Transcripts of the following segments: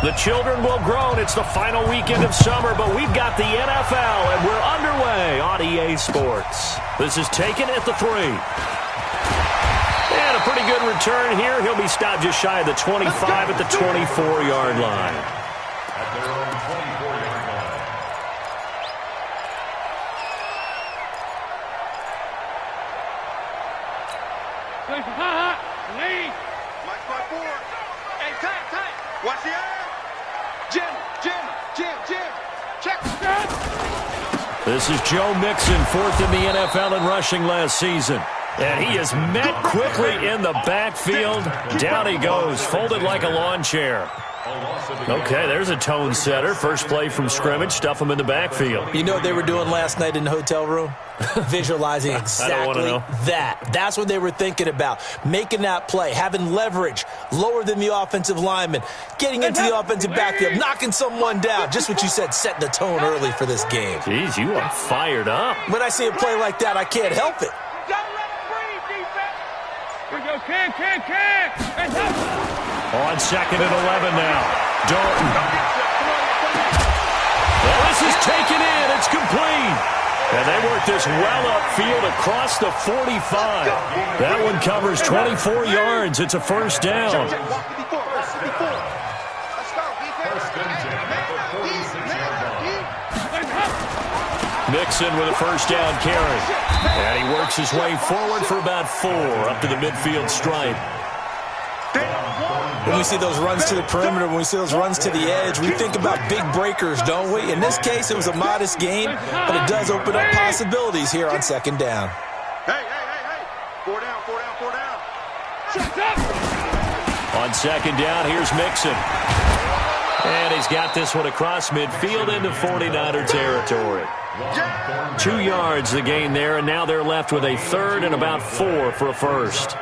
The children will groan. It's the final weekend of summer, but we've got the NFL, and we're underway on EA Sports. This is taken at the 3. And a pretty good return here. He'll be stopped just shy of the 25 at the 24-yard line. At their own 24-yard line. Mike 5-4. Hey, tight. Watch the air. Jim. Check. This is Joe Mixon, 4th in the NFL in rushing last season. And he is met quickly in the backfield. Down he goes, folded like a lawn chair. Okay, there's a tone setter. First play from scrimmage, stuff him in the backfield. You know what they were doing last night in the hotel room? Visualizing exactly that. That's what they were thinking about. Making that play, having leverage, lower than the offensive lineman, getting into the offensive backfield, knocking someone down. Just what you said, setting the tone early for this game. Jeez, you are fired up. When I see a play like that, I can't help it. On 2nd and 11 now. Dalton. Well, this is taken in. It's complete. And they work this well upfield across the 45. That one covers 24 yards. It's a first down. Mixon with a first down carry. And he works his way forward for about 4 up to the midfield stripe. When we see those runs to the perimeter, when we see those runs to the edge, we think about big breakers, don't we? In this case, it was a modest gain, but it does open up possibilities here on 2nd down. Hey. 4 down. On 2nd down, here's Mixon. And he's got this one across midfield into 49er territory. 2 yards the gain there, and now they're left with a 3rd and about 4 for a first.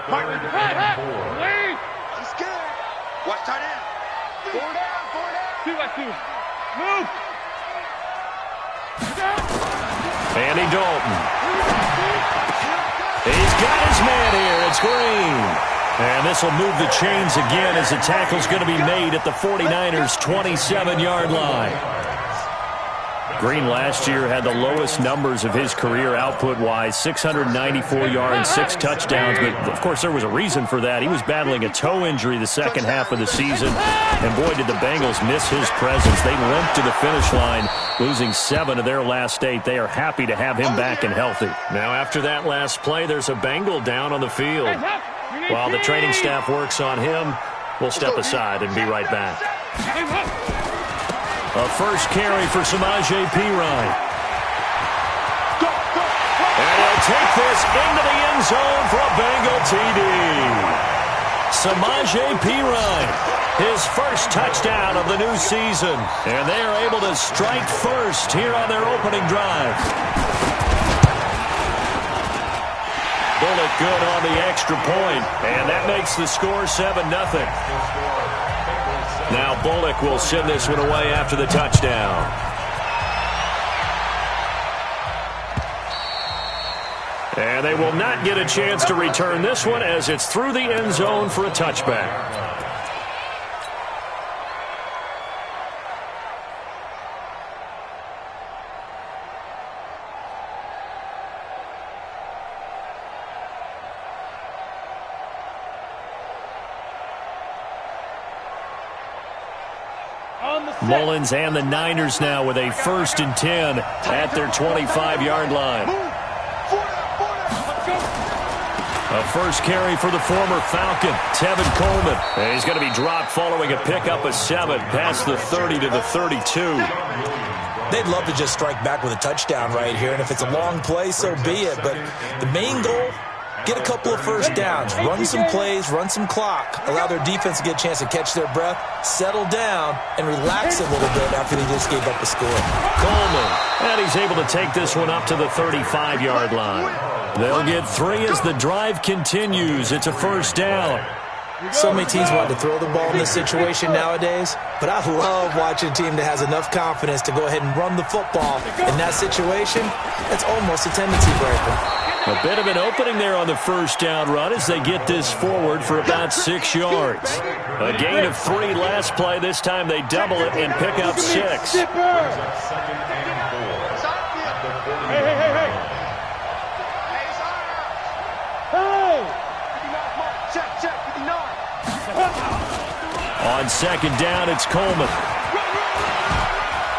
Watch tight end. 4 down. 2-2. Move. Andy Dalton. He's got his man here. It's Green. And this will move the chains again as the tackle's going to be made at the 49ers' 27-yard line. Green last year had the lowest numbers of his career output-wise, 694 yards, 6 touchdowns. But, of course, there was a reason for that. He was battling a toe injury the second half of the season. And, boy, did the Bengals miss his presence. They limped to the finish line, losing 7 of their last 8. They are happy to have him back and healthy. Now, after that last play, there's a Bengal down on the field. While the training staff works on him, we'll step aside and be right back. A first carry for Samaje Perine. And he'll take this into the end zone for a Bengal TD. Samaje Perine, his first touchdown of the new season. And they are able to strike first here on their opening drive. Bullock good on the extra point, and that makes the score 7-0. Now Bullock will send this one away after the touchdown. And they will not get a chance to return this one as it's through the end zone for a touchback. Mullins and the Niners now with a 1st and 10 at their 25-yard line. A first carry for the former Falcon, Tevin Coleman. And he's going to be dropped following a pickup of 7 past the 30 to the 32. They'd love to just strike back with a touchdown right here, and if it's a long play, so be it. But the main goal, get a couple of first downs, run some plays, run some clock, allow their defense to get a chance to catch their breath, settle down, and relax a little bit after they just gave up a score. Coleman, and he's able to take this one up to the 35-yard line. They'll get 3 as the drive continues. It's a first down. So many teams want to throw the ball in this situation nowadays, but I love watching a team that has enough confidence to go ahead and run the football. In that situation, it's almost a tendency breaker. A bit of an opening there on the first down run as they get this forward for about 6 yards. A gain of 3 last play. This time they double it and pick up 6. Second and 4. On second down, it's Coleman.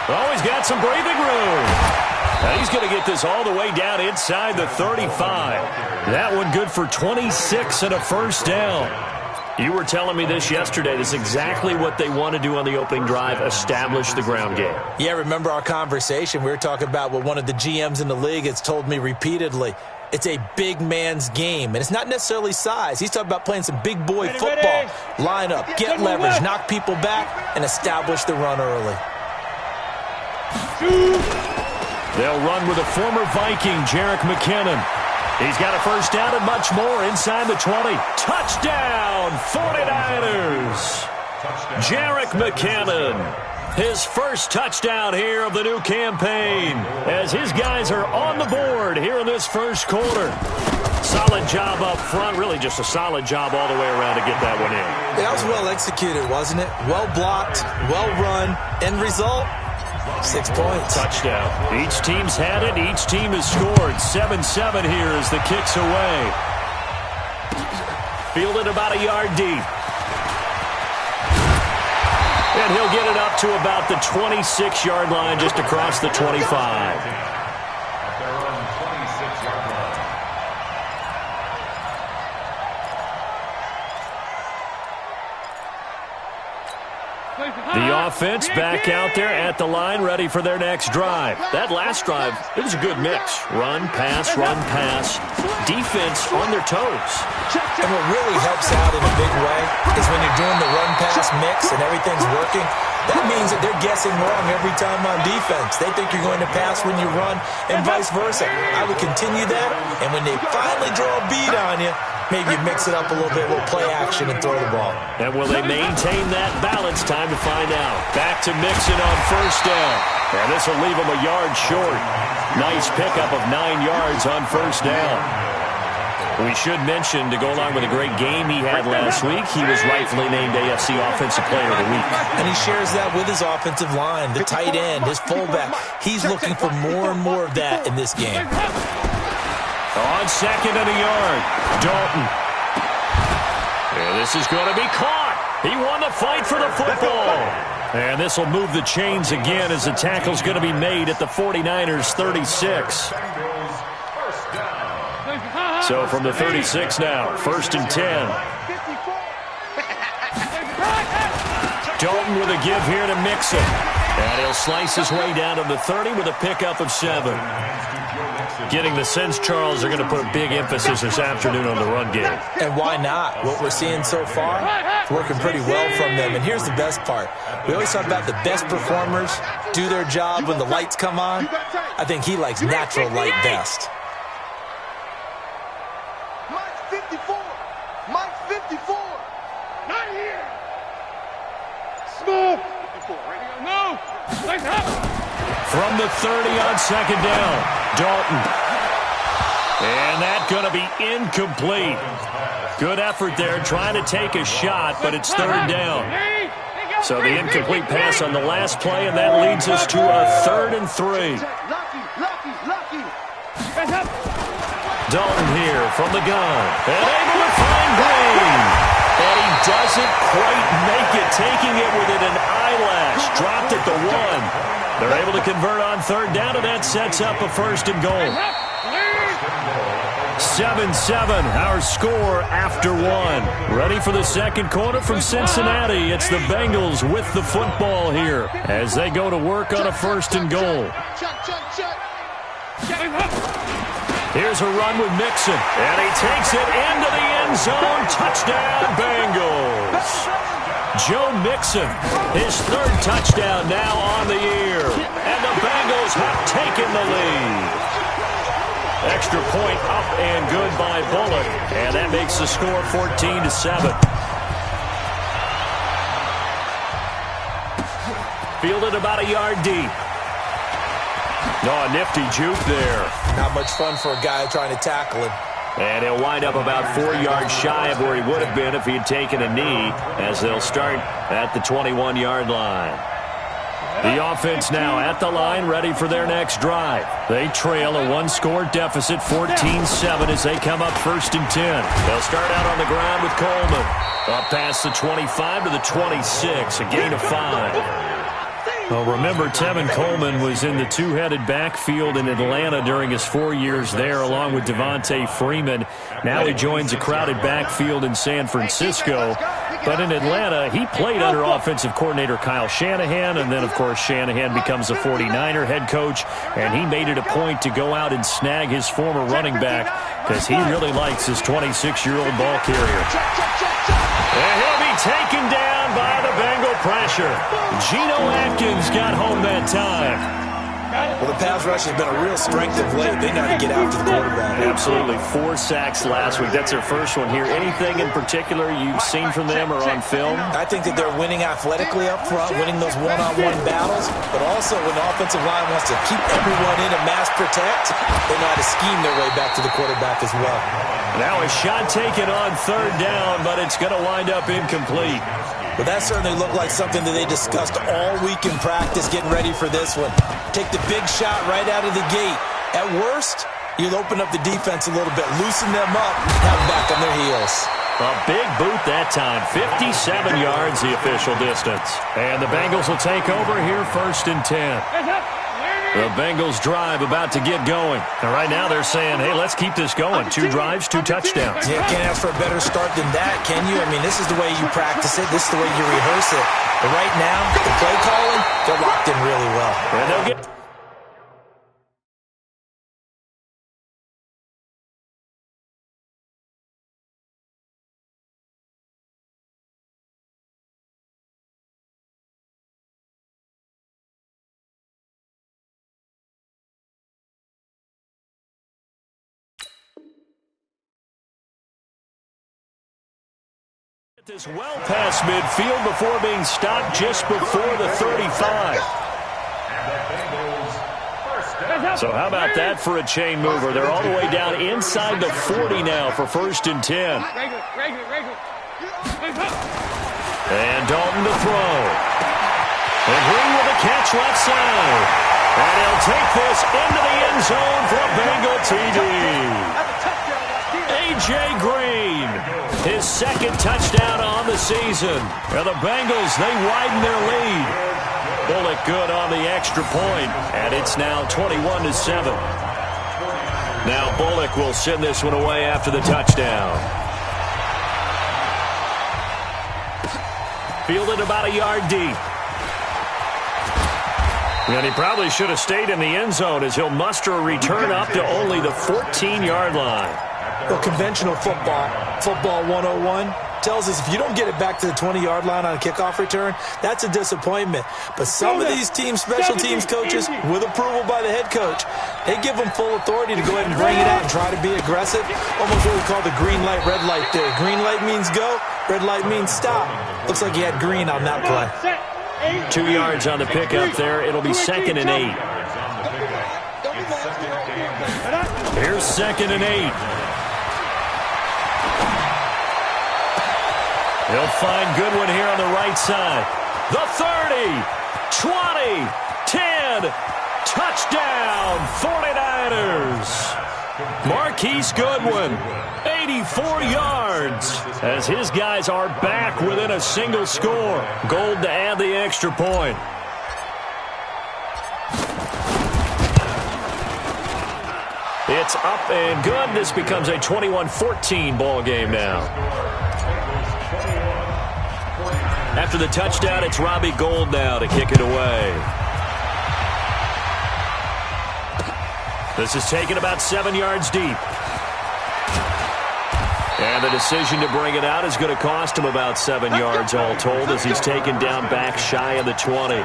Oh, he's got some breathing room. Now he's going to get this all the way down inside the 35. That one good for 26 and a first down. You were telling me this yesterday. This is exactly what they want to do on the opening drive, establish the ground game. Yeah, remember our conversation? We were talking about what one of the GMs in the league has told me repeatedly. It's a big man's game, and it's not necessarily size. He's talking about playing some big boy football. Line up, get leverage, knock people back, and establish the run early. They'll run with a former Viking, Jerick McKinnon. He's got a first down and much more inside the 20. Touchdown, 49ers. Jerick McKinnon. His first touchdown here of the new campaign as his guys are on the board here in this first quarter. Solid job up front, really just a solid job all the way around to get that one in. That was well executed, wasn't it? Well blocked, well run. End result, 6 points. Touchdown. Each team's had it. Each team has scored. 7-7 here as the kick's away. Fielded about a yard deep. And he'll get it up to about the 26-yard line, just across the 25. At their own 26-yard line. The offense back out there at the line, ready for their next drive. That last drive, it was a good mix. Run, pass, defense on their toes. And what really helps out in a big way is when you're doing the run-pass mix and everything's working, that means that they're guessing wrong every time on defense. They think you're going to pass when you run and vice versa. I would continue that, and when they finally draw a bead on you, maybe you mix it up a little bit, a little play action, and throw the ball. And will they maintain that balance? Time to find out. Back to Mixon on first down. And this will leave him a yard short. Nice pickup of 9 yards on first down. We should mention, to go along with a great game he had last week, he was rightfully named AFC Offensive Player of the Week. And he shares that with his offensive line, the tight end, his fullback. He's looking for more and more of that in this game. On second and a yard, Dalton. And this is going to be caught. He won the fight for the football. And this will move the chains again as the tackle's going to be made at the 49ers' 36. So from the 36 now, first and 10. Dalton with a give here to Mixon. And he'll slice his way down to the 30 with a pickup of 7. Getting the sense, Charles, they're going to put a big emphasis this afternoon on the run game. And why not? What we're seeing so far, it's working pretty well from them. And here's the best part. We always talk about the best performers do their job when the lights come on. I think he likes natural light best. Mike 54. Mike 54. Not here. Smooth. 54. Ready? No. From the 30 on second down, Dalton. And that's going to be incomplete. Good effort there trying to take a shot, but it's third down. So the incomplete pass on the last play, and that leads us to a 3rd and 3. Dalton here from the gun. And able to find Green. And he doesn't quite make it, taking it within an eyelash. Dropped at the 1. They're able to convert on third down, and that sets up a first and goal. 7-7, our score after 1. Ready for the second quarter from Cincinnati. It's the Bengals with the football here as they go to work on a first and goal. Here's a run with Mixon, and he takes it into the end zone. Touchdown, Bengals. Joe Mixon, his 3rd touchdown now on the year. And the Bengals have taken the lead. Extra point up and good by Bullock. And that makes the score 14-7. Fielded about a yard deep. Oh, a nifty juke there. Not much fun for a guy trying to tackle him. And he'll wind up about 4 yards shy of where he would have been if he had taken a knee, as they'll start at the 21-yard line. The offense now at the line, ready for their next drive. They trail a one-score deficit, 14-7, as they come up 1st and 10. They'll start out on the ground with Coleman. Up past the 25 to the 26, a gain of 5. Well, remember, Tevin Coleman was in the two-headed backfield in Atlanta during his 4 years there, along with Devontae Freeman. Now he joins a crowded backfield in San Francisco. But in Atlanta, he played under offensive coordinator Kyle Shanahan, and then, of course, Shanahan becomes a 49er head coach, and he made it a point to go out and snag his former running back because he really likes his 26-year-old ball carrier. And he'll be taken down by the Bengal pressure. Geno Atkins got home that time. Well, the pass rush has been a real strength of late. They know how to get after the quarterback. Absolutely. 4 sacks last week. That's their first one here. Anything in particular you've seen from them or on film? I think that they're winning athletically up front, winning those one-on-one battles, but also when the offensive line wants to keep everyone in and mass protect, they know how to scheme their way back to the quarterback as well. Now a shot taken on 3rd down, but it's going to wind up incomplete. But that certainly looked like something that they discussed all week in practice, getting ready for this one. Take the big shot right out of the gate. At worst, you'll open up the defense a little bit, loosen them up, have them back on their heels. A big boot that time. 57 yards the official distance. And the Bengals will take over here 1st and 10. The Bengals drive about to get going. And right now they're saying, hey, let's keep this going. 2 drives, 2 touchdowns. Yeah, can't ask for a better start than that, can you? I mean, this is the way you practice it. This is the way you rehearse it. But right now, the play calling, they're locked in really well. And they'll get... This well past midfield before being stopped just before the 35. So how about that for a chain mover? They're all the way down inside the 40 now for 1st and 10. And Dalton to throw. And Green with a catch left side. And he'll take this into the end zone for a Bengal TD. A.J. Green, his 2nd touchdown on the season. And the Bengals, they widen their lead. Bullock good on the extra point, and it's now 21-7. Now Bullock will send this one away after the touchdown. Fielded about a yard deep. And he probably should have stayed in the end zone as he'll muster a return up to only the 14-yard line. Well, conventional football 101, tells us if you don't get it back to the 20-yard line on a kickoff return, that's a disappointment. But some of these special teams coaches, with approval by the head coach, they give them full authority to go ahead and bring it out and try to be aggressive. Almost what we call the green light, red light theory. Green light means go, red light means stop. Looks like he had green on that play. 2 yards on the pickup there. It'll be 2nd and 8. Here's 2nd and 8. He'll find Goodwin here on the right side. The 30, 20, 10, touchdown, 49ers. Marquise Goodwin, 84 yards, as his guys are back within a single score. Gold to add the extra point. It's up and good. This becomes a 21-14 ball game now. After the touchdown, it's Robbie Gould now to kick it away. This is taken about 7 yards deep. And the decision to bring it out is going to cost him about 7 yards all told as he's taken down back shy of the 20.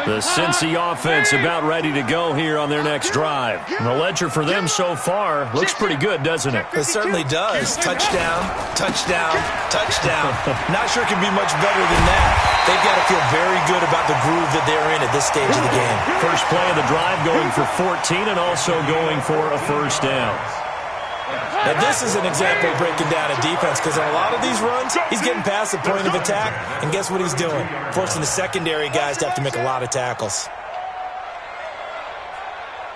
The Cincy offense about ready to go here on their next drive. And the ledger for them so far looks pretty good, doesn't it? It certainly does. Touchdown, touchdown, touchdown. Not sure it can be much better than that. They've got to feel very good about the groove that they're in at this stage of the game. First play of the drive going for 14 and also going for a first down. Now, this is an example of breaking down a defense because on a lot of these runs, he's getting past the point of attack, and guess what he's doing? Forcing the secondary guys to have to make a lot of tackles.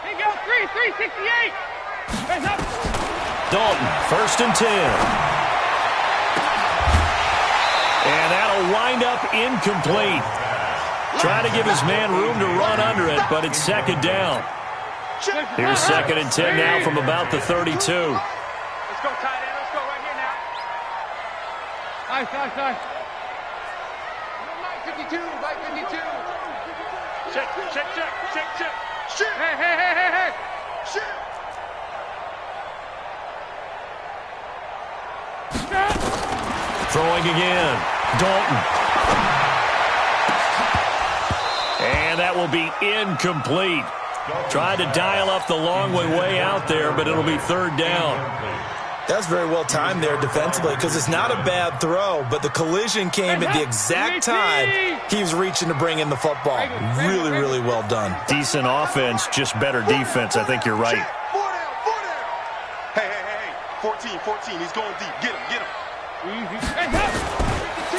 Here you go, 368. Dalton, first and 10. And that'll wind up incomplete. Trying to give his man room to run under it, but it's second down. Here's second and 10 now from about the 32. Let's go, tight end. Let's go right here now. Nice. Mike 52, Mike 52. Check. Shit. Hey. Shit. Throwing again. Dalton. And that will be incomplete. Tried to dial up the long way out there, but it'll be third down. That's very well timed there defensively because it's not a bad throw, but the collision came at the exact time he was reaching to bring in the football. Really, really well done. Decent offense, just better defense. I think you're right. 4 down. Hey. 14. He's going deep. Get him.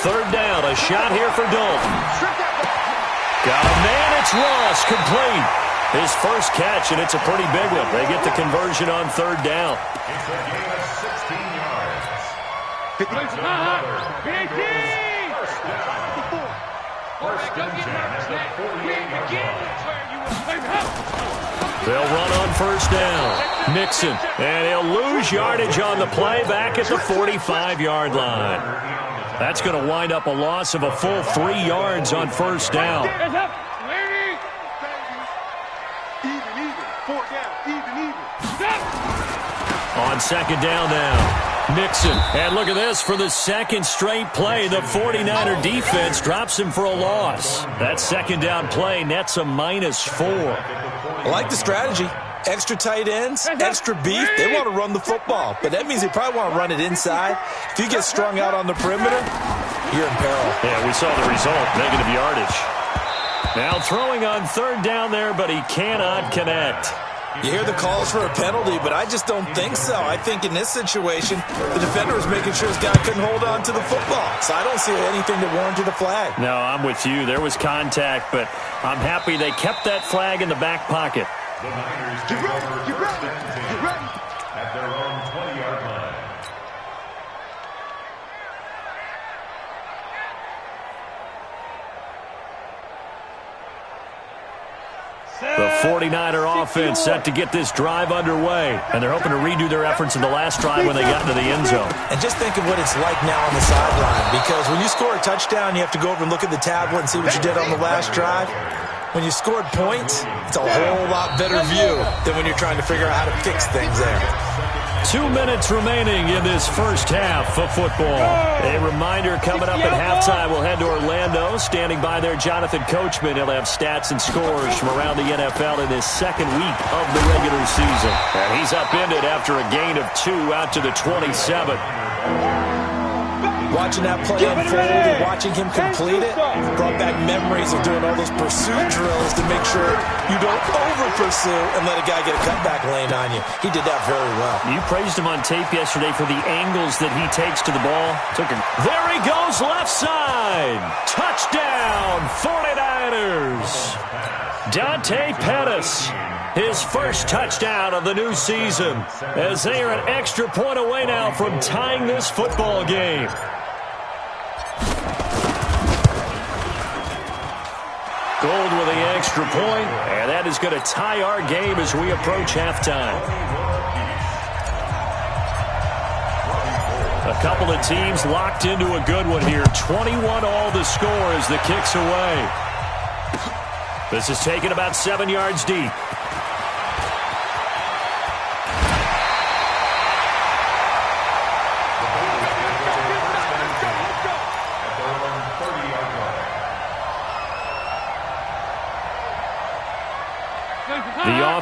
Third down, a shot here for Dalton. Got a man, it's Ross, complete. His first catch, and it's a pretty big one. They get the conversion on third down. It's a gain of 16 yards. First down. First and 10 at the 48-yard line. They'll run on first down. Mixon, and he'll lose yardage on the play back at the 45-yard line. That's going to wind up a loss of a full 3 yards on first down. Even. 4 down. Even. On second down now. Mixon, and look at this, for the second straight play, the 49er defense drops him for a loss. That second down play nets a -4. I like the strategy. Extra tight ends, extra beef. They want to run the football, but that means they probably want to run it inside. If you get strung out on the perimeter, you're in peril. Yeah, we saw the result, negative yardage. Now throwing on third down there, but he cannot connect. You hear the calls for a penalty, but I just don't think so. I think in this situation, the defender was making sure his guy couldn't hold on to the football. So I don't see anything that warranted a flag. No, I'm with you. There was contact, but I'm happy they kept that flag in the back pocket. The Niners take over first and 10 at their own 20-yard line. The 49er offense set to get this drive underway, and they're hoping to redo their efforts in the last drive when they got into the end zone. And just think of what it's like now on the sideline, because when you score a touchdown, you have to go over and look at the tablet and see what you did on the last drive. When you scored points, it's a whole lot better view than when you're trying to figure out how to fix things there. 2 minutes remaining in this first half of football. A reminder, coming up at halftime, we'll head to Orlando. Standing by there, Jonathan Coachman. He'll have stats and scores from around the NFL in his second week of the regular season. And he's upended after a gain of 2 out to the 27. Watching that play unfold and watching him complete it brought back memories of doing all those pursuit drills to make sure you don't over-pursue and let a guy get a cutback lane on you. He did that very well. You praised him on tape yesterday for the angles that he takes to the ball. There he goes, left side. Touchdown, 49ers. Dante Pettis, his first touchdown of the new season, as they are an extra point away now from tying this football game. Gold with the extra point, and that is going to tie our game as we approach halftime. A couple of teams locked into a good one here. 21 all the score as the kick's away. This is taken about 7 yards deep.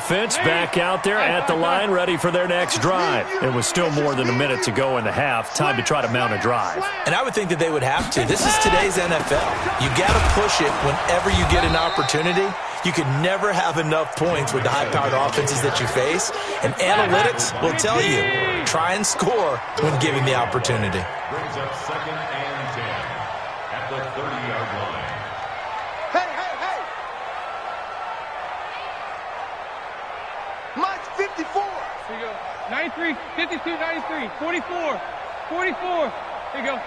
offense back out there at the line, ready for their next drive. It was still more than a minute to go in the half. Time to try to mount a drive. And I would think that they would have to. This is today's NFL. You got to push it whenever you get an opportunity. You could never have enough points with the high-powered offenses that you face. And analytics will tell you, try and score when given the opportunity. Brings up 2nd and 10 at the 30-yard line. Hey, hey, hey! Mike's 54. Here you go. 93, 52, 93, 44, 44. Here you go.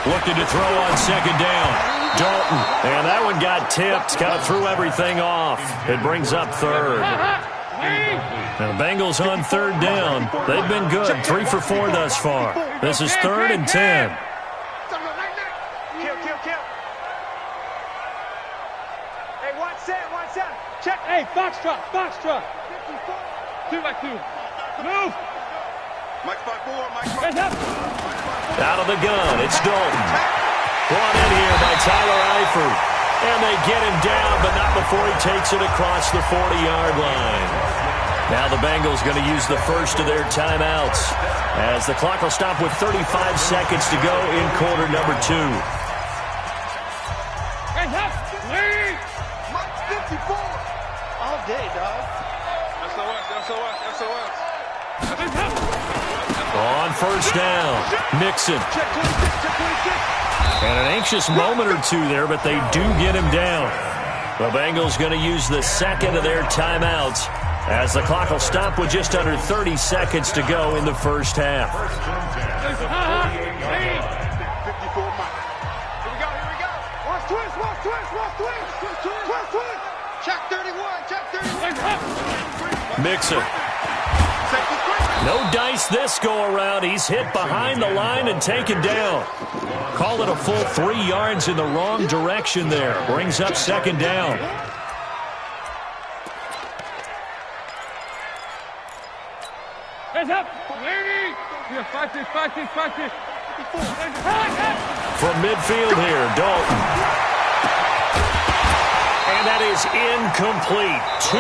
Looking to throw on 2nd down. Dalton. And that one got tipped. Kind of threw everything off. It brings up 3rd. Now the Bengals on 3rd down. They've been good. 3 for 4 thus far. This is 3rd and 10. Kill. Hey, watch that. Check. Hey, foxtrot. 2 by 2. Move. Mike's 5-4. Mike's Hands up. Out of the gun, it's Dalton. Brought in here by Tyler Eifert. And they get him down, but not before he takes it across the 40-yard line. Now the Bengals going to use the first of their timeouts as the clock will stop with 35 seconds to go in quarter number 2. Hands up. Lead. Mike's 54. All day, dog. SOS. Hands up. On 1st down, Mixon. Check 26. And an anxious moment or two there, but they do get him down. The Bengals going to use the second of their timeouts as the clock will stop with just under 30 seconds to go in the first half. 54 Mike. Here we go. Watch twist. Check 31. Mixon. No dice this go-around. He's hit behind the line and taken down. Call it a full 3 yards in the wrong direction there. Brings up 2nd down. Hands up. Lead. Here, 5-6. From midfield here, Dalton. And that is incomplete. 2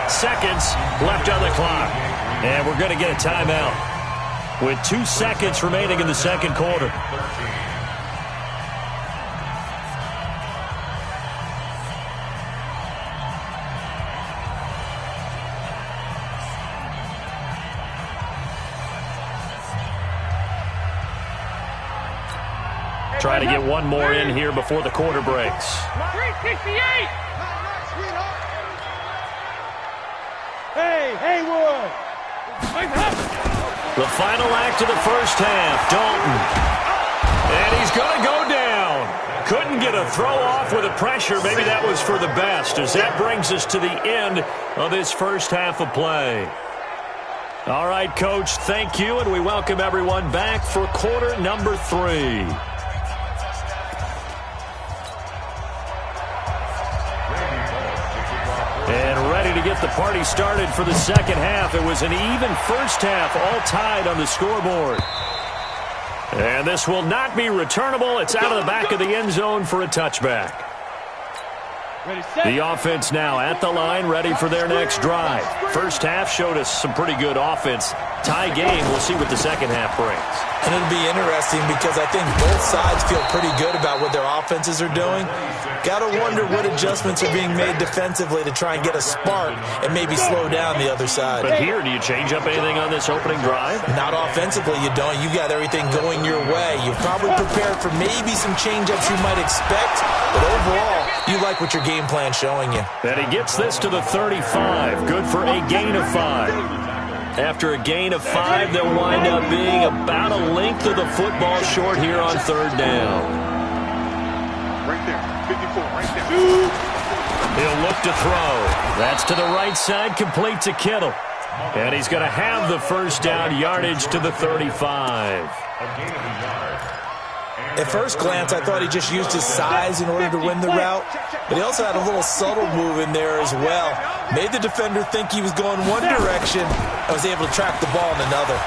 seconds left on the clock. And we're going to get a timeout with 2 seconds remaining in the second quarter. Try to get one more in here before the quarter breaks. 368. Hey, Haywood. The final act of the first half, Dalton. And he's going to go down. Couldn't get a throw off with the pressure. Maybe that was for the best, as that brings us to the end of this first half of play. All right, Coach, thank you, and we welcome everyone back for quarter number 3. And ready to get the party started for the second half. It was an even first half, all tied on the scoreboard. And this will not be returnable. It's out of the back of the end zone for a touchback. The offense now at the line, ready for their next drive. First half showed us some pretty good offense. Tie game, we'll see what the second half brings. And it'll be interesting because I think both sides feel pretty good about what their offenses are doing. Got to wonder what adjustments are being made defensively to try and get a spark and maybe slow down the other side. But here, do you change up anything on this opening drive? Not offensively, you don't. You got everything going your way. You've probably prepared for maybe some change-ups you might expect, but overall, you like what your game plan's showing you. And he gets this to the 35. Good for a gain of 5. After a gain of 5, they'll wind up being about a length of the football short here on 3rd down. Right there. 54. Right there. He'll look to throw. That's to the right side, complete to Kittle. And he's going to have the first down, yardage to the 35. At first glance, I thought he just used his size in order to win the route, but he also had a little subtle move in there as well. Made the defender think he was going one direction and was able to track the ball in another.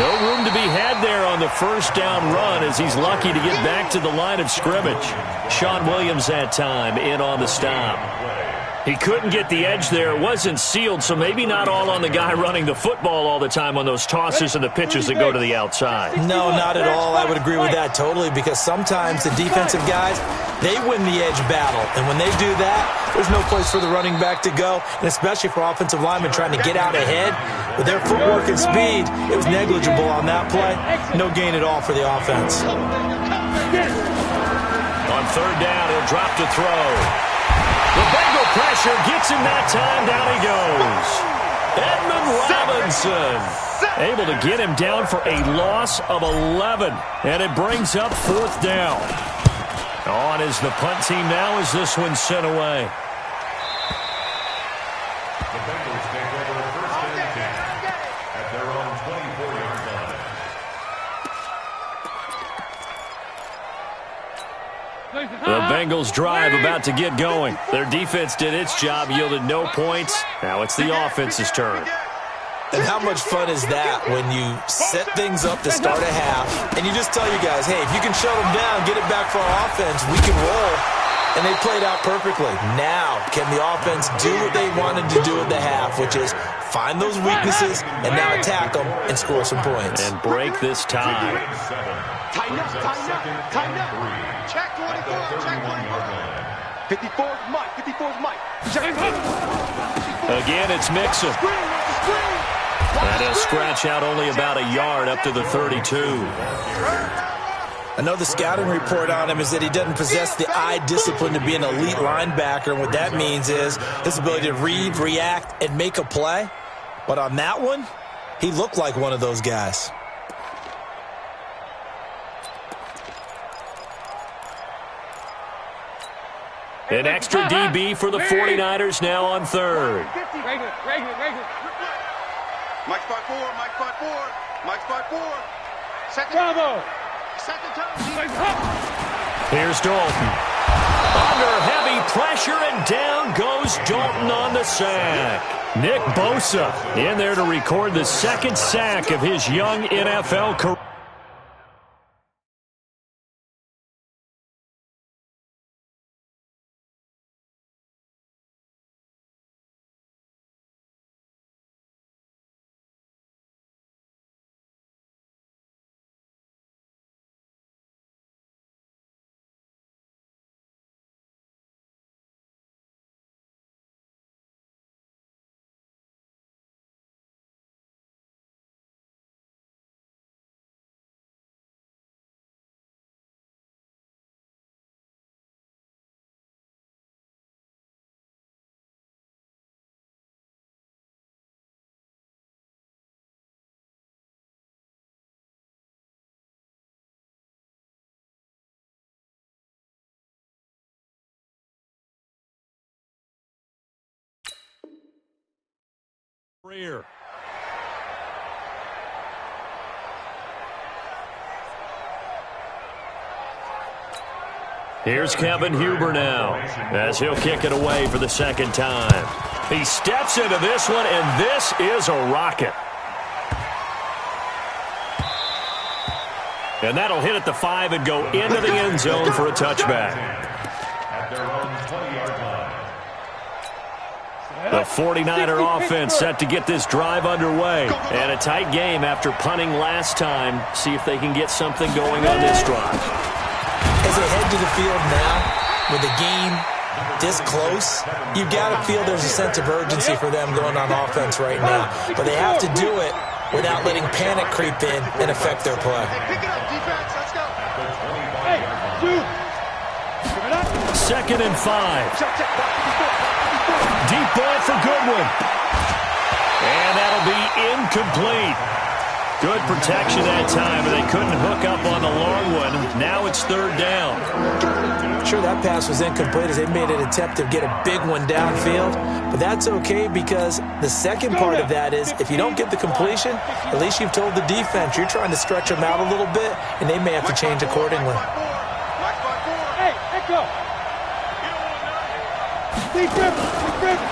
No room to be had there on the first down run as he's lucky to get back to the line of scrimmage. Sean Williams that time in on the stop. He couldn't get the edge there. It wasn't sealed, so maybe not all on the guy running the football all the time on those tosses and the pitches that go to the outside. No, not at all. I would agree with that totally, because sometimes the defensive guys, they win the edge battle. And when they do that, there's no place for the running back to go, and especially for offensive linemen trying to get out ahead. With their footwork and speed, it was negligible on that play. No gain at all for the offense. On third down, he'll drop to throw. The Bengal pressure gets him that time. Down he goes. Edmund Robinson able to get him down for a loss of 11. And it brings up fourth down. On is the punt team now as this one's sent away. The Bengals take over first and 10 at their own 24-yard line. The Bengals drive about to get going. Their defense did its job, yielded no points. Now it's the offense's turn. And how much fun is that when you set things up to start a half and you just tell your guys, hey, if you can shut them down, get it back for our offense, we can roll. And they played out perfectly. Now, can the offense do what they wanted to do at the half, which is find those weaknesses and now attack them and score some points. And break this tie. Tighten up, tighten up, tighten up. Check 24, check 24. 54's Mike, 54's Mike. Check. Again, it's Mixon. And he'll scratch out only about a yard up to the 32. I know the scouting report on him is that he doesn't possess the eye discipline to be an elite linebacker, and what that means is his ability to read, react, and make a play. But on that one, he looked like one of those guys. An extra DB for the 49ers now on third. Regular. Mike spot 4, Mike spot 4, Mike spot 4. Second. Bravo. Second time. Here's Dalton. Under heavy pressure, and down goes Dalton on the sack. Nick Bosa in there to record the second sack of his young NFL career. Here's Kevin Huber now as he'll kick it away for the second time. He steps into this one, and this is a rocket. And that'll hit at the 5 and go into the end zone for a touchback. At their own 20-yard line. The 49er offense set to get this drive underway. And a tight game after punting last time. See if they can get something going on this drive. As they head to the field now, with the game this close, you've got to feel there's a sense of urgency for them going on offense right now. But they have to do it without letting panic creep in and affect their play. Pick it up, defense. Let's go. Second and 5. Deep ball for Goodwin. And that'll be incomplete. Good protection that time, but they couldn't hook up on the long one. Now it's third down. Sure, that pass was incomplete as they made an attempt to get a big one downfield. But that's okay, because the second part of that is if you don't get the completion, at least you've told the defense you're trying to stretch them out a little bit, and they may have to change accordingly. Hey, let's go.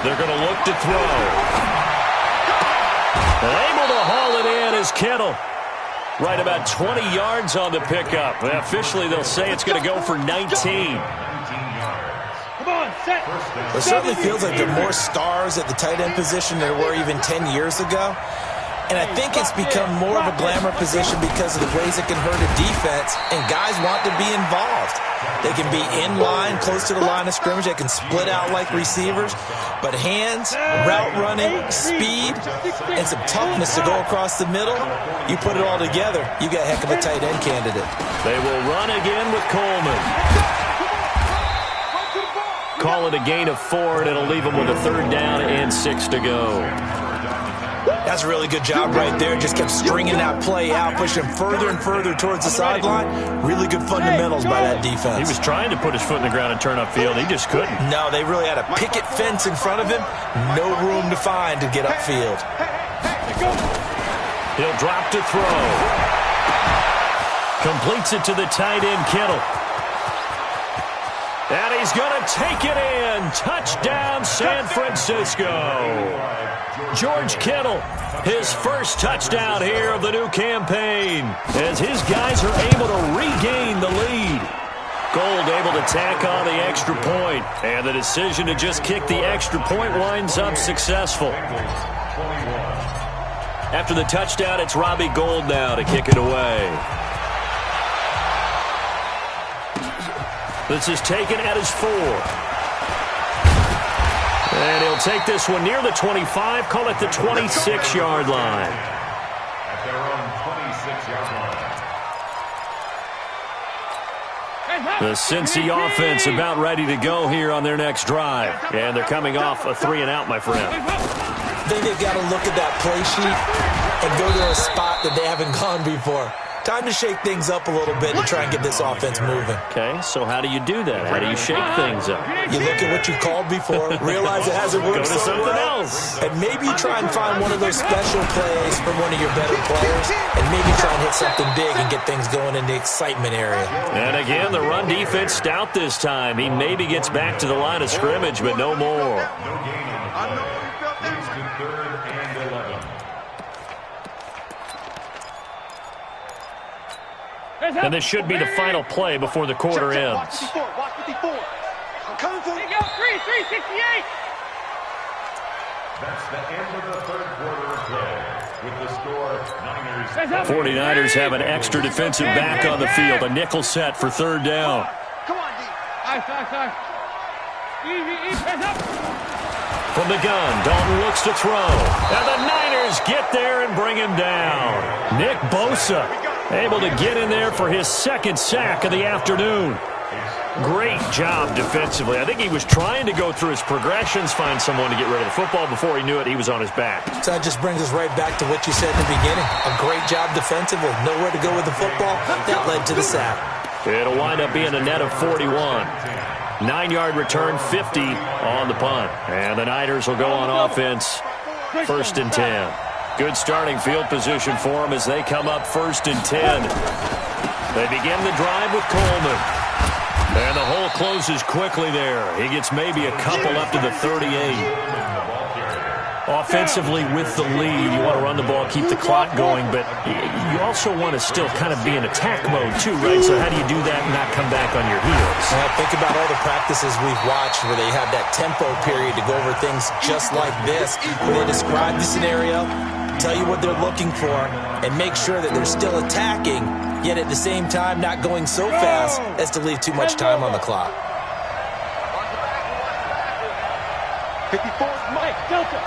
They're going to look to throw. Able to haul it in is Kittle. Right about 20 yards on the pickup. Officially, they'll say it's going to go for 19. Come on, It certainly feels like there are more stars at the tight end position than there were even 10 years ago. And I think it's become more of a glamour position because of the ways it can hurt a defense, and guys want to be involved. They can be in line, close to the line of scrimmage. They can split out like receivers. But hands, route running, speed, and some toughness to go across the middle, you put it all together, you got a heck of a tight end candidate. They will run again with Coleman. Call it a gain of 4, and it'll leave them with a 3rd down and 6 to go. That's a really good job right there. Just kept stringing that play out, pushing further and further towards the sideline. Really good fundamentals by that defense. He was trying to put his foot in the ground and turn upfield. He just couldn't. No, they really had a picket fence in front of him. No room to find to get upfield. He'll drop to throw. Completes it to the tight end, Kittle. And he's going to take it in. Touchdown, San Francisco. George Kittle, his first touchdown here of the new campaign, as his guys are able to regain the lead. Gold able to tack on the extra point, and the decision to just kick the extra point winds up successful. After the touchdown, it's Robbie Gould now to kick it away. This is taken at his 4. And he'll take this one near the 25, call it the 26-yard line. At their own 26-yard line. The Cincy offense about ready to go here on their next drive. And they're coming off a 3-and-out, my friend. I think they've got to look at that play sheet and go to a spot that they haven't gone before. Time to shake things up a little bit to try and get this offense moving. Okay, so how do you do that? How do you shake things up? You look at what you called before, realize it hasn't worked Go to so something well, else. and maybe you try and find one of those special plays from one of your better players, and maybe try and hit something big and get things going in the excitement area. And again, the run defense stout this time. He maybe gets back to the line of scrimmage, but no more. No gain on the play. Leads to 3rd and 11. And this should be the final play before the quarter ends. Watch 54. Watch 54. I'm coming for you. Go, 3-3-68. That's the end of the 3rd quarter of play. With the score, Niners. 49ers have an extra defensive back on the field. A nickel set for 3rd down. Come on, D. Nice. Easy, press up. From the gun, Dalton looks to throw. And the Niners get there and bring him down. Nick Bosa able to get in there for his 2nd sack of the afternoon. Great job defensively. I think he was trying to go through his progressions, find someone to get rid of the football. Before he knew it, he was on his back. So that just brings us right back to what you said in the beginning. A great job defensively. Nowhere to go with the football. That led to the sack. It'll wind up being a net of 41. 9-yard return, 50 on the punt. And the Niners will go on offense, 1st and 10. Good starting field position for them as they come up 1st and 10. They begin the drive with Coleman. And the hole closes quickly there. He gets maybe a couple up to the 38. Offensively with the lead, you want to run the ball, keep the clock going, but you also want to still kind of be in attack mode too, right? So how do you do that and not come back on your heels? Think about all the practices we've watched where they have that tempo period to go over things just like this, where they describe the scenario, tell you what they're looking for, and make sure that they're still attacking, yet at the same time not going so fast as to leave too much time on the clock. 54 is Mike. Delta.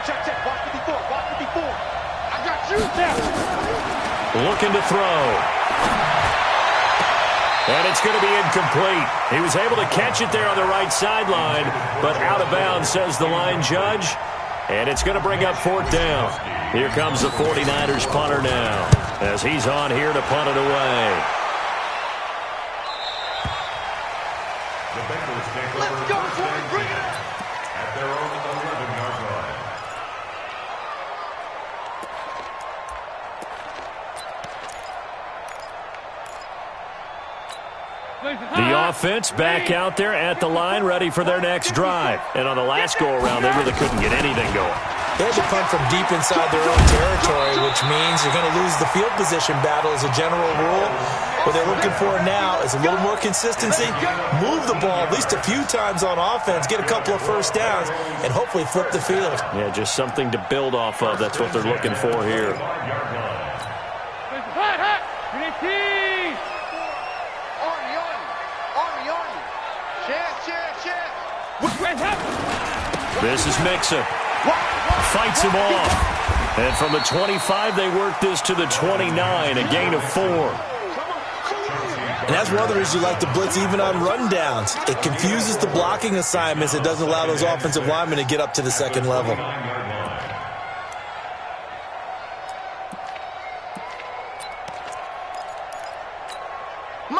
Check. Watch 54. Watch 54. I got you. Looking to throw. And it's going to be incomplete. He was able to catch it there on the right sideline, but out of bounds, says the line judge. And it's going to bring up 4th down. Here comes the 49ers punter now, as he's on here to punt it away. The Bengals take over 1st and 10 at their own 11-yard line. The offense back out there at the line, ready for their next drive. And on the last go-around, they really couldn't get anything going. They had to punt from deep inside their own territory, which means you're going to lose the field position battle as a general rule. What they're looking for now is a little more consistency, move the ball at least a few times on offense, get a couple of first downs, and hopefully flip the field. Yeah, just something to build off of. That's what they're looking for here. This is Mixon. Fights him off. And from the 25, they work this to the 29, a gain of 4. And that's one of the reasons you like to blitz even on rundowns. It confuses the blocking assignments. It doesn't allow those offensive linemen to get up to the second level.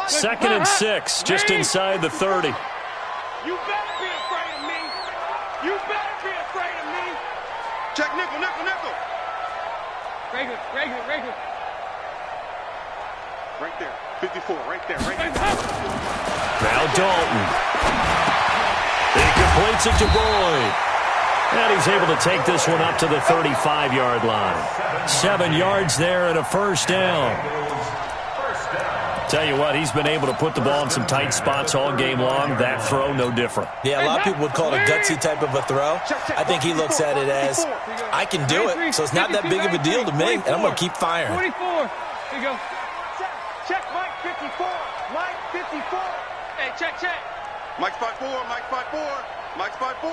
Second and 6, just inside the 30. You better be afraid of me. You better be afraid of me. Check nickel, nickel, nickel. Regular. Right there. 54, right there, right there. Now Dalton. He completes it to Boyd. And he's able to take this one up to the 35-yard line. 7 yards there and a first down. Tell you what, he's been able to put the ball in some tight spots all game long. That throw, no different. Yeah, a lot of people would call it a gutsy type of a throw. I think he looks at it as, I can do it, so it's not that big of a deal to me, and I'm going to keep firing. 44. Here you go. Check Mike 54. Mike 54. Hey, check. Mike's 5'4", Mike's 5'4", Mike's 5'4".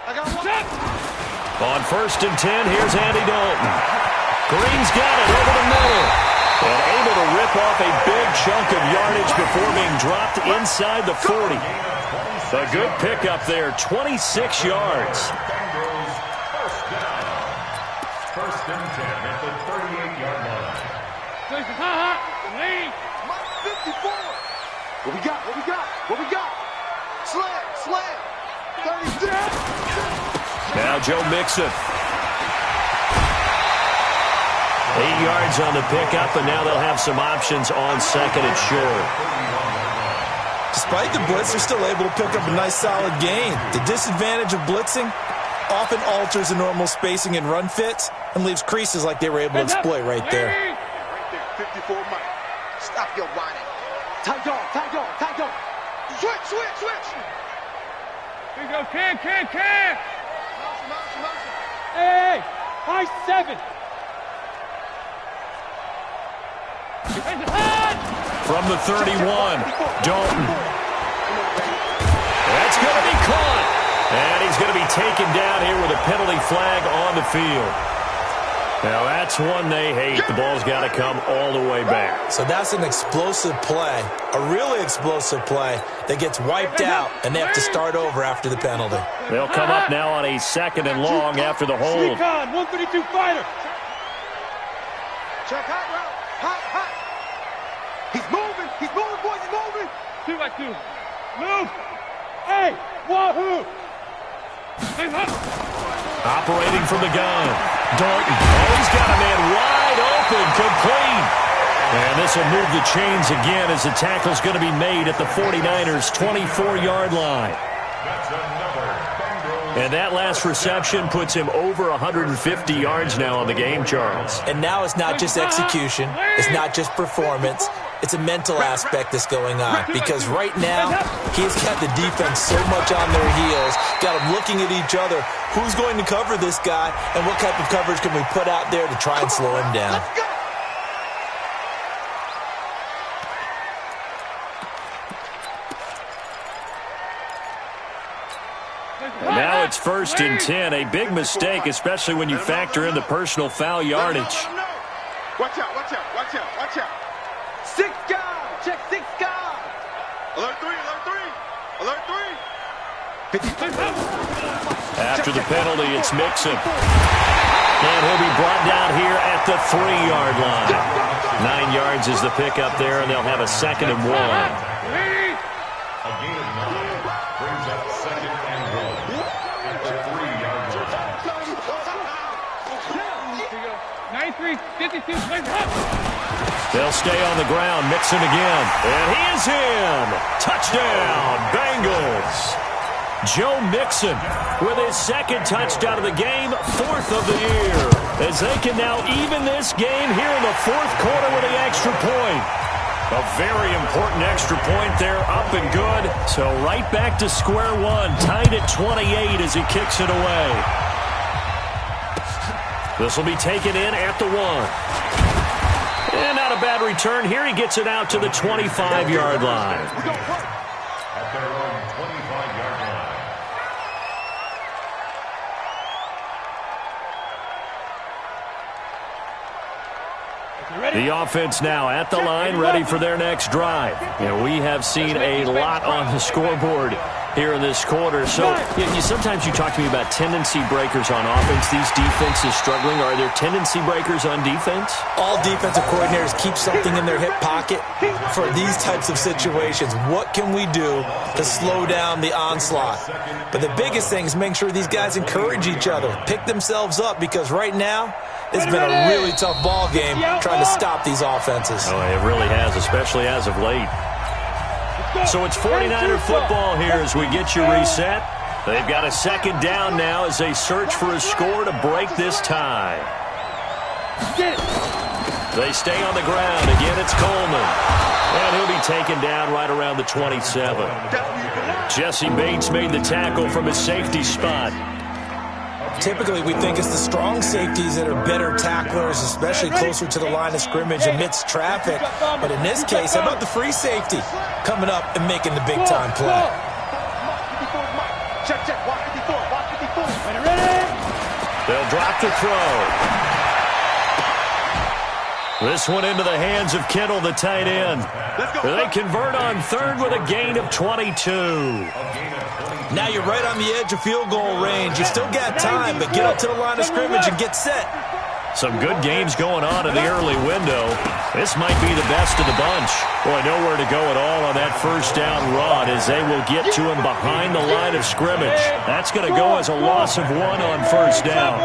I got one. Check. On first and 10, here's Andy Dalton. Green's got it over the middle. And able to rip off a big chunk of yardage before being dropped inside the 40. A good pickup there, 26 yards. First and 10 at the 38-yard line. Lead. Mike 54. What we got? Slam. 36. Now Joe Mixon. 8 yards on the pickup, and now they'll have some options on second and short. Despite the blitz, they're still able to pick up a nice solid gain. The disadvantage of blitzing often alters the normal spacing and run fits and leaves creases like they were able to exploit right there. Right there, 54 Mike. Stop your whining. Tight dog. Switch. Here you go. Can. Motion. Hey, high 7. From the 31, Dalton. That's going to be caught. And he's going to be taken down here with a penalty flag on the field. Now that's one they hate. The ball's got to come all the way back. So that's an explosive play, a really explosive play that gets wiped out, and they have to start over after the penalty. They'll come up now on a second and long after the hold. Sneak on, 132 fighter. Check hot route. Hot. He's moving, boys, he's moving. 2 by 2. Move. Hey, wahoo. Operating from the gun. Dalton. Oh, he's got a man wide open, complete. And this will move the chains again as the tackle's going to be made at the 49ers' 24-yard line. That's another Bengals. And that last reception puts him over 150 yards now on the game, Charles. And now it's not just execution, it's not just performance, it's a mental aspect that's going on. Because right now, he's got the defense so much on their heels, got them looking at each other. Who's going to cover this guy, and what type of coverage can we put out there to try and slow him down? Let's go. And now it's first and 10. A big mistake, especially when you factor in the personal foul yardage. No. Watch out. 6 guys. Check 6 guys. Alert 3. After the penalty, it's Mixon. And he'll be brought down here at the 3-yard line. 9 yards is the pickup there, and they'll have a second and 1. A gain of 9 brings up second and 1 at the 3-yard line. 93, 52, They'll stay on the ground. Mixon again. And he is in. Touchdown, Bengals. Joe Mixon with his second touchdown of the game, 4th of the year. As they can now even this game here in the 4th quarter with the extra point. A very important extra point there, up and good. So right back to square one, tied at 28 as he kicks it away. This will be taken in at the 1. And not a bad return here. He gets it out to the 25-yard line. At their own 25-yard line. The offense now at the line, ready for their next drive. And we have seen a lot on the scoreboard here in this quarter. So sometimes you talk to me about tendency breakers on offense. These defenses struggling. Are there tendency breakers on defense? All defensive coordinators keep something in their hip pocket for these types of situations. What can we do to slow down the onslaught? But the biggest thing is make sure these guys encourage each other, pick themselves up, because right now it's been a really tough ball game trying to stop these offenses. Oh, it really has, especially as of late. So it's 49er football here as we get you reset. They've got a second down now as they search for a score to break this tie. They stay on the ground. Again, it's Coleman. And he'll be taken down right around the 27. Jesse Bates made the tackle from his safety spot. Typically, we think it's the strong safeties that are better tacklers, especially closer to the line of scrimmage amidst traffic. But in this case, how about the free safety coming up and making the big-time play? They'll drop the throw. This one into the hands of Kittle, the tight end. They convert on third with a gain of 22. Now you're right on the edge of field goal range. You still got time, but get up to the line of scrimmage and get set. Some good games going on in the early window. This might be the best of the bunch. Boy, nowhere to go at all on that first down run as they will get to him behind the line of scrimmage. That's going to go as a loss of 1 on first down.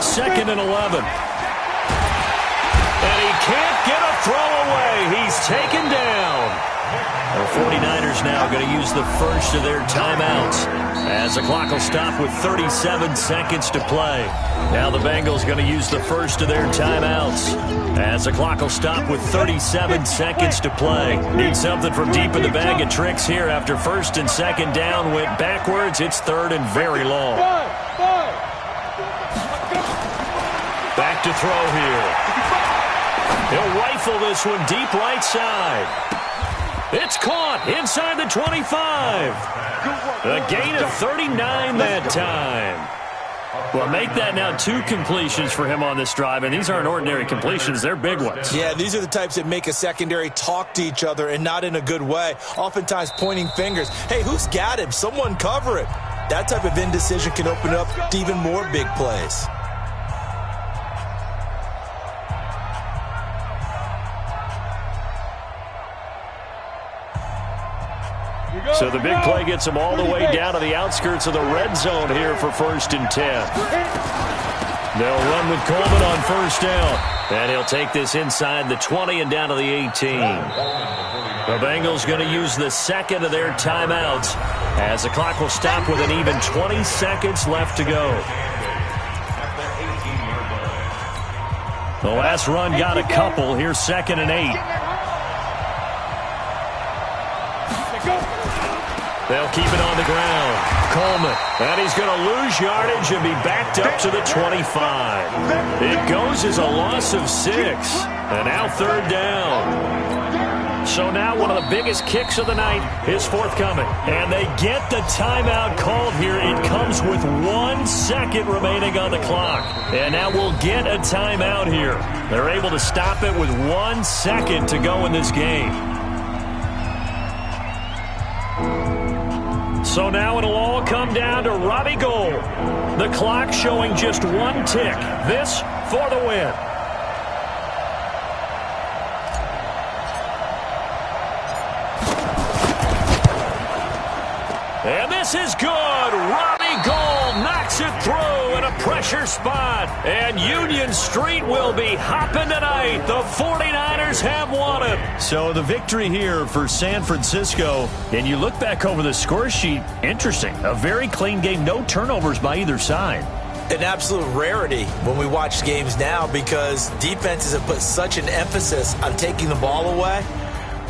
2nd and 11. And he can't get a throw away. He's taken down. The 49ers now going to use the first of their timeouts as the clock will stop with 37 seconds to play. Now the Bengals going to use the first of their timeouts as the clock will stop with 37 seconds to play. Need something from deep in the bag of tricks here after 1st and 2nd down went backwards. It's 3rd and very long. Back to throw here. He'll rifle this one deep right side. It's caught inside the 25. A gain of 39 that time. Well, make that now 2 completions for him on this drive, and these aren't ordinary completions. They're big ones. Yeah, these are the types that make a secondary talk to each other and not in a good way, oftentimes pointing fingers. Hey, who's got him? Someone cover it. That type of indecision can open up to even more big plays. So the big play gets him all the way down to the outskirts of the red zone here for 1st and 10. They'll run with Coleman on first down. And he'll take this inside the 20 and down to the 18. The Bengals going to use the second of their timeouts as the clock will stop with an even 20 seconds left to go. The last run got a couple. Here's 2nd and 8. They'll keep it on the ground. Coleman. And he's going to lose yardage and be backed up to the 25. It goes as a loss of 6. And now 3rd down. So now one of the biggest kicks of the night is forthcoming. And they get the timeout called here. It comes with 1 second remaining on the clock. And now we'll get a timeout here. They're able to stop it with 1 second to go in this game. So now it'll all come down to Robbie Gould. The clock showing just 1 tick. This for the win. And this is good. Robbie Gould knocks it through in a pressure spot. And Union Street will be hopping tonight. The 49ers have won it. So the victory here for San Francisco. And you look back over the score sheet. Interesting. A very clean game. No turnovers by either side. an absolute rarity when we watch games now because defenses have put such an emphasis on taking the ball away.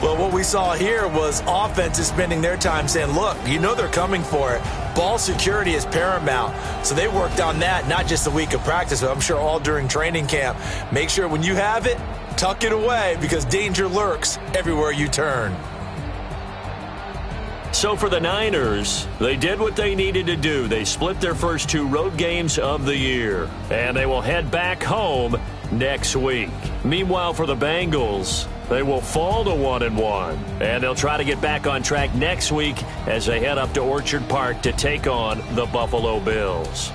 Well, what we saw here was offenses spending their time saying, look, you know they're coming for it. Ball security is paramount. So they worked on that, not just a week of practice, but I'm sure all during training camp. Make sure when you have it, tuck it away because danger lurks everywhere you turn. So for the Niners, they did what they needed to do. They split their first 2 road games of the year, and they will head back home next week. Meanwhile, for the Bengals, they will fall to 1-1, and they'll try to get back on track next week as they head up to Orchard Park to take on the Buffalo Bills.